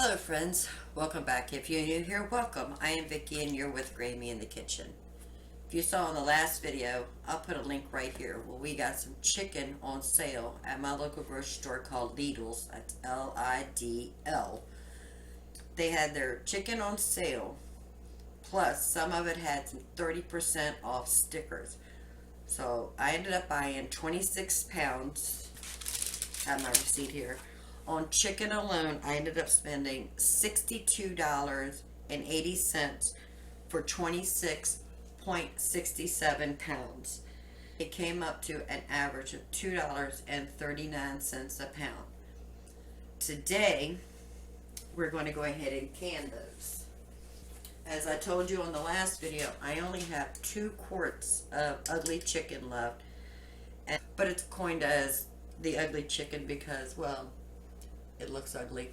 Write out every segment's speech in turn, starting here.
Hello friends, welcome back. If you're new here, welcome. I am Vicki and you're with Grammy in the Kitchen. If you saw in the last video, I'll put a link right here where we got some chicken on sale at my local grocery store called Lidl's. That's Lidl. They had their chicken on sale, plus some of it had some 30% off stickers. So I ended up buying 26 pounds, I have my receipt here. On chicken alone, I ended up spending $62.80 for 26.67 pounds. It came up to an average of $2.39 a pound. Today, we're going to go ahead and can those. As I told you on the last video, I only have 2 quarts of ugly chicken left, but it's coined as the ugly chicken because, well, it looks ugly,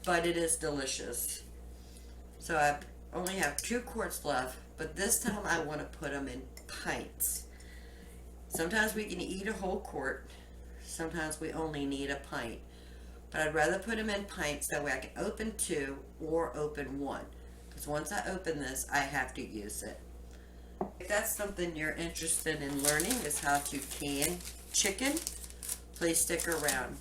but it is delicious. So I only have 2 quarts left, but this time I want to put them in pints. Sometimes we can eat a whole quart, sometimes we only need a pint, but I'd rather put them in pints that way I can open 2 or open 1, because once I open this I have to use it. If that's something you're interested in learning, is how to can chicken, please stick around.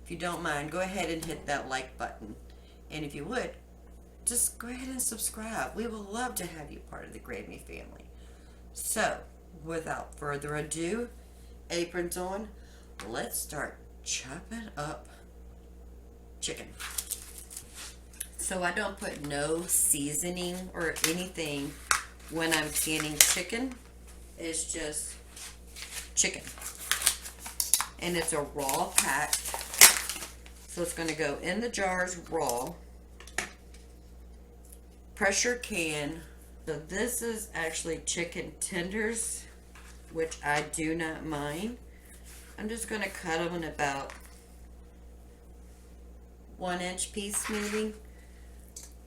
If you don't mind, go ahead and hit that like button. And if you would, just go ahead and subscribe. We would love to have you part of the Gravy family. So, without further ado, aprons on, let's start chopping up chicken. So I don't put no seasoning or anything when I'm canning chicken. It's just chicken. And it's a raw pack. So it's going to go in the jars raw. Pressure can. So this is actually chicken tenders, which I do not mind. I'm just going to cut them in about 1-inch piece maybe.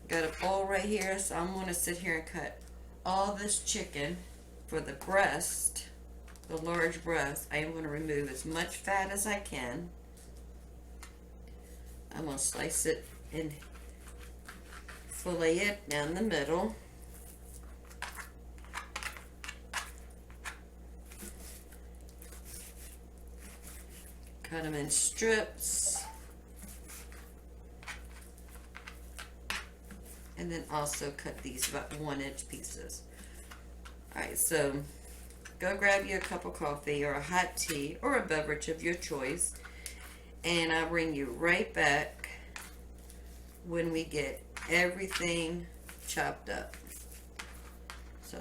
Got a bowl right here, so I'm going to sit here and cut all this chicken. For the breast, the large breast, I am going to remove as much fat as I can. I'm going to slice it and fillet it down the middle. Cut them in strips. And then also cut these about 1-inch pieces. Alright, so go grab you a cup of coffee or a hot tea or a beverage of your choice. And I'll bring you right back when we get everything chopped up. So,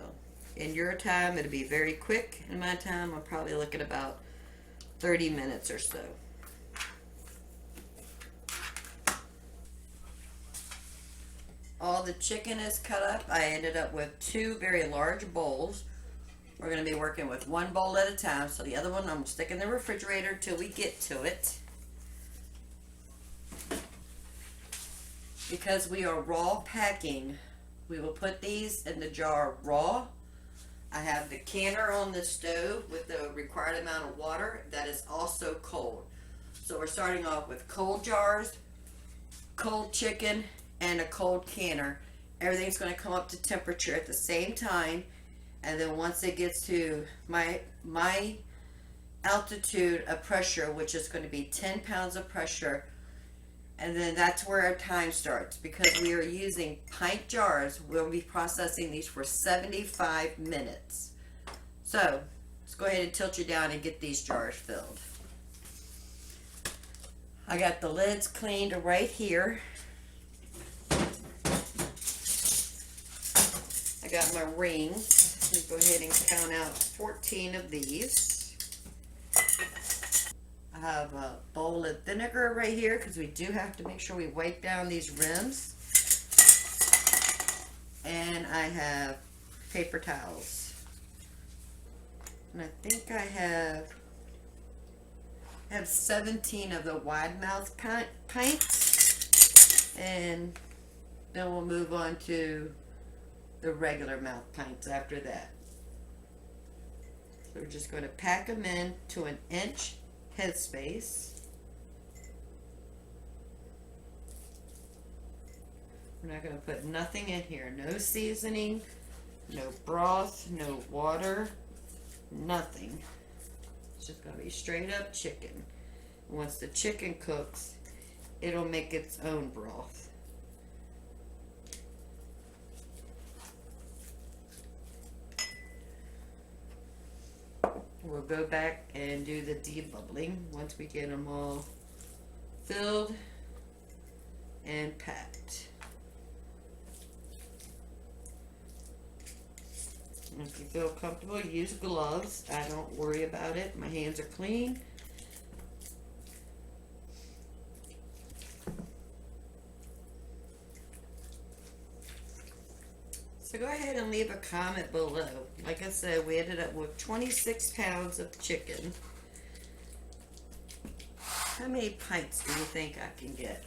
in your time, it'll be very quick. In my time, I'm probably looking about 30 minutes or so. All the chicken is cut up. I ended up with 2 very large bowls. We're going to be working with 1 bowl at a time. So the other one I'm going to stick in the refrigerator till we get to it. Because we are raw packing, we will put these in the jar raw. I have the canner on the stove with the required amount of water that is also cold. So we're starting off with cold jars, cold chicken, and a cold canner. Everything's going to come up to temperature at the same time, and then once it gets to my altitude of pressure, which is going to be 10 pounds of pressure, and then that's where our time starts. Because we are using pint jars, we'll be processing these for 75 minutes. So, let's go ahead and tilt you down and get these jars filled. I got the lids cleaned right here. I got my rings. Let me go ahead and count out 14 of these. I have a bowl of vinegar right here because we do have to make sure we wipe down these rims. And I have paper towels. And I think I have 17 of the wide mouth pints. And then we'll move on to the regular mouth pints after that. So we're just going to pack them in to 1-inch headspace. We're not going to put nothing in here. No seasoning, no broth, no water, nothing. It's just going to be straight up chicken. Once the chicken cooks, it'll make its own broth. We'll go back and do the debubbling once we get them all filled and packed. And if you feel comfortable, use gloves. I don't worry about it. My hands are clean. So go ahead and leave a comment below. Like I said, we ended up with 26 pounds of chicken. How many pints do you think I can get?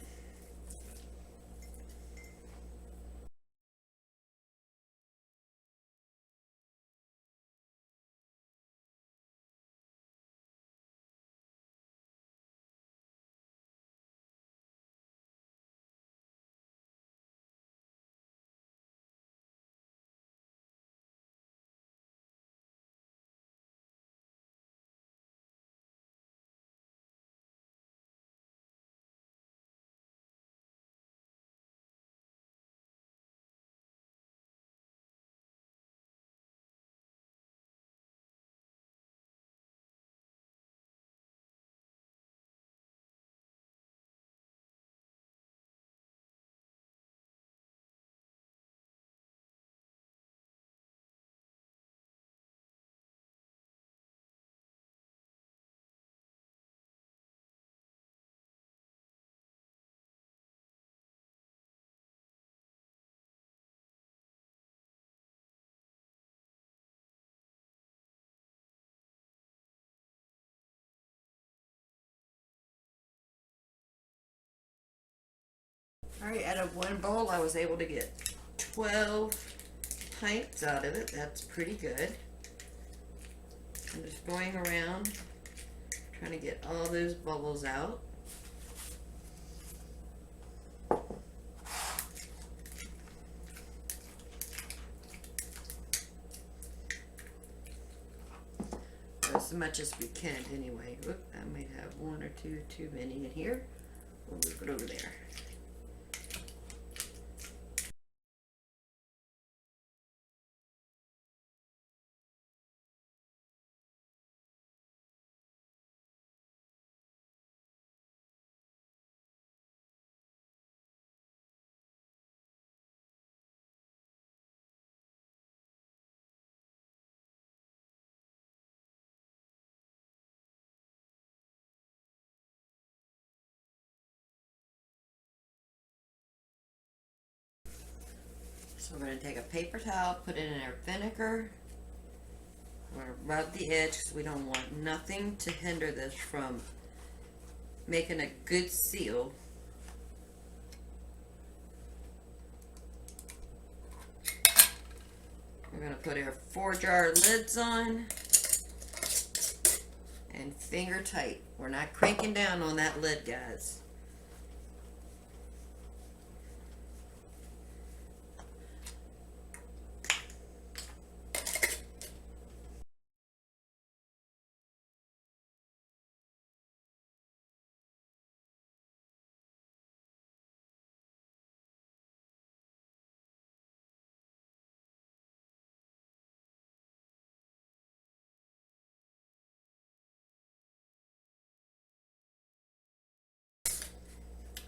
Alright, out of one bowl I was able to get 12 pints out of it. That's pretty good. I'm just going around trying to get all those bubbles out. As much as we can anyway. Oop, I might have one or two too many in here. We'll move it over there. So we're going to take a paper towel, put it in our vinegar. We're going to rub the edge because we don't want nothing to hinder this from making a good seal. We're going to put our 4-jar lids on and finger tight. We're not cranking down on that lid, guys.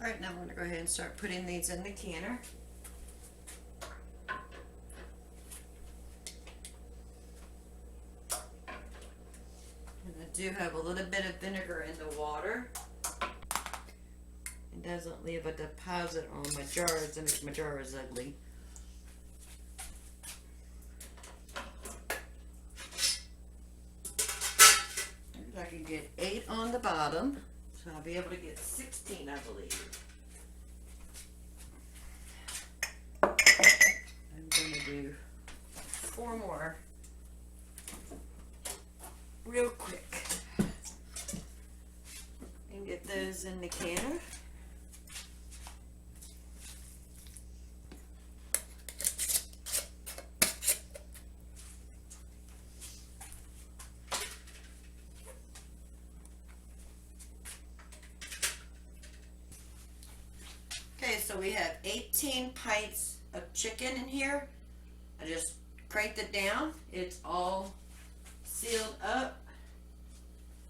Alright, now we're going to go ahead and start putting these in the canner. And I do have a little bit of vinegar in the water. It doesn't leave a deposit on my jars and make my jars ugly. I can get 8 on the bottom. So I'll be able to get 16, I believe. I'm going to do 4 more real quick and get those in the canner. Okay, so we have 18 pints of chicken in here. I just cranked it down. It's all sealed up.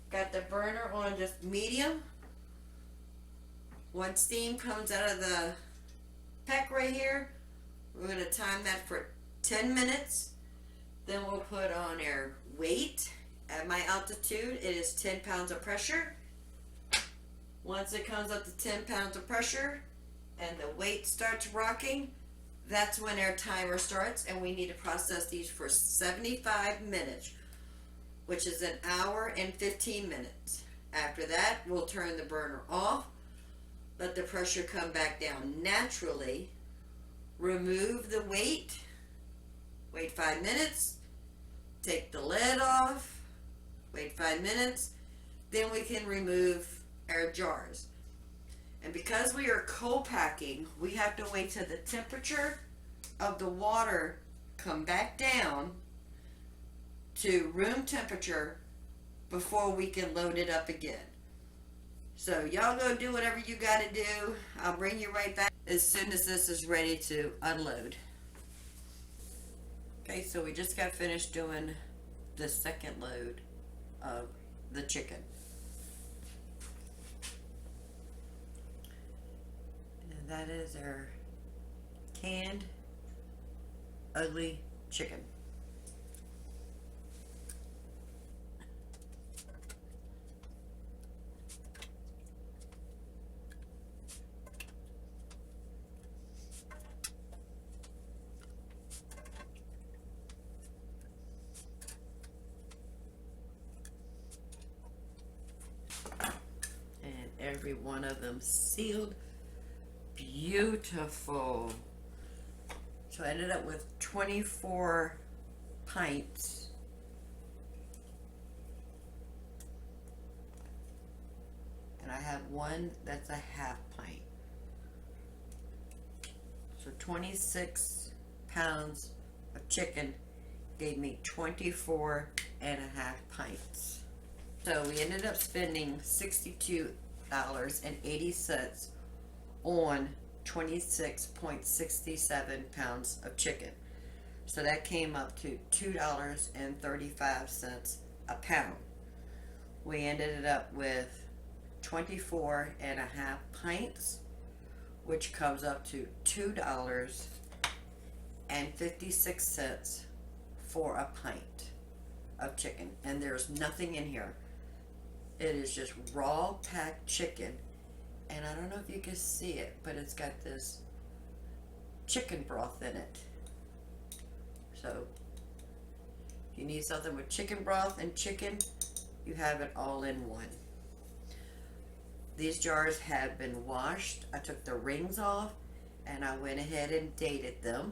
Got the burner on just medium. Once steam comes out of the peck right here, we're going to time that for 10 minutes. Then we'll put on our weight. At my altitude, it is 10 pounds of pressure. Once it comes up to 10 pounds of pressure and the weight starts rocking, that's when our timer starts, and we need to process these for 75 minutes, which is an hour and 15 minutes. After that, we'll turn the burner off, let the pressure come back down naturally, remove the weight, wait 5 minutes, take the lid off, wait 5 minutes, then we can remove our jars. And because we are co-packing, we have to wait till the temperature of the water come back down to room temperature before we can load it up again. So y'all go do whatever you got to do. I'll bring you right back as soon as this is ready to unload. Okay, so we just got finished doing the second load of the chicken. And that is our canned ugly chicken. And every one of them sealed. Beautiful. So I ended up with 24 pints. And I have one that's a half pint. So 26 pounds of chicken gave me 24 and a half pints. So we ended up spending $62.80 on 26.67 pounds of chicken. So that came up to $2.35 a pound. We ended it up with 24 and a half pints, which comes up to $2.56 for a pint of chicken. And there's nothing in here. It is just raw packed chicken. And I don't know if you can see it, but it's got this chicken broth in it. So if you need something with chicken broth and chicken, you have it all in one. These jars have been washed. I took the rings off and I went ahead and dated them.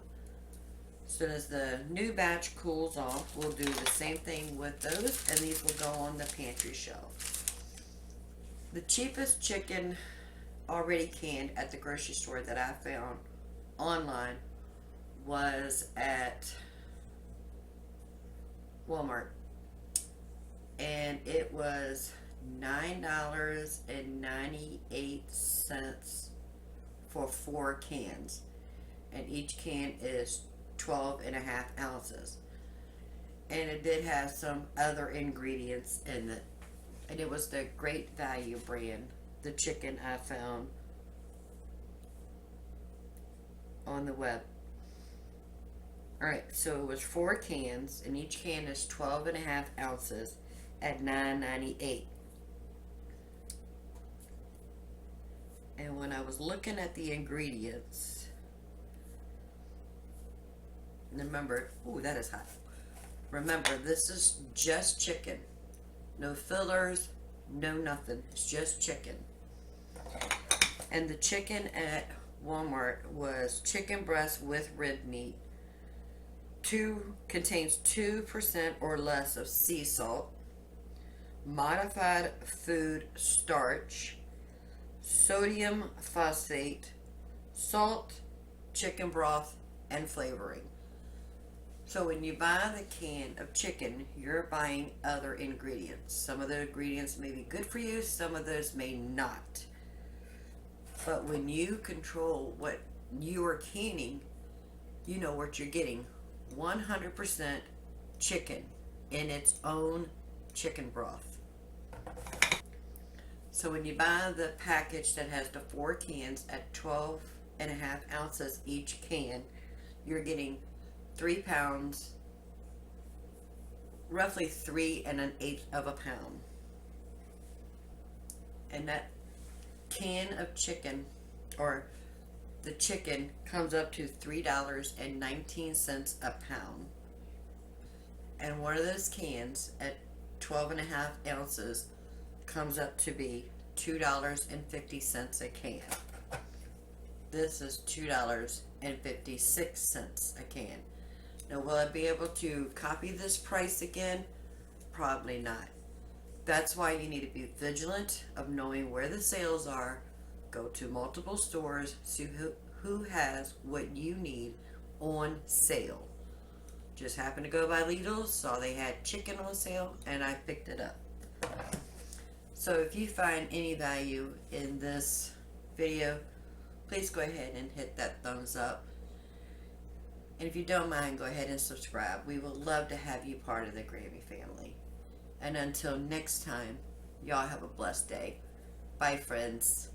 As soon as the new batch cools off, we'll do the same thing with those, and these will go on the pantry shelf. The cheapest chicken already canned at the grocery store that I found online was at Walmart, and it was $9.98 for 4 cans, and each can is 12 and a half ounces, and it did have some other ingredients in it, and it was the Great Value brand, the chicken I found on the web. Alright, so it was 4 cans, and each can is 12 and a half ounces at $9.98. And when I was looking at the ingredients, remember, ooh, that is hot. Remember, this is just chicken. No fillers, no nothing. It's just chicken. And the chicken at Walmart was chicken breast with rib meat. Contains 2% or less of sea salt, modified food starch, sodium phosphate, salt, chicken broth, and flavoring. So when you buy the can of chicken, you're buying other ingredients. Some of the ingredients may be good for you, some of those may not. But when you control what you are canning, you know what you're getting. 100% chicken in its own chicken broth. So when you buy the package that has the 4 cans at 12.5 ounces each can, you're getting 3 pounds, roughly 3 1/8 of a pound. And that can of chicken, or the chicken, comes up to $3.19 a pound. And one of those cans at 12.5 ounces comes up to be $2.50 a can. This is $2.56 a can. Now, will I be able to copy this price again? Probably not. That's why you need to be vigilant of knowing where the sales are. Go to multiple stores, see who has what you need on sale. Just happened to go by Lidl's, saw they had chicken on sale, and I picked it up. So if you find any value in this video, please go ahead and hit that thumbs up. And if you don't mind, go ahead and subscribe. We would love to have you part of the Grammy family. And until next time, y'all have a blessed day. Bye, friends.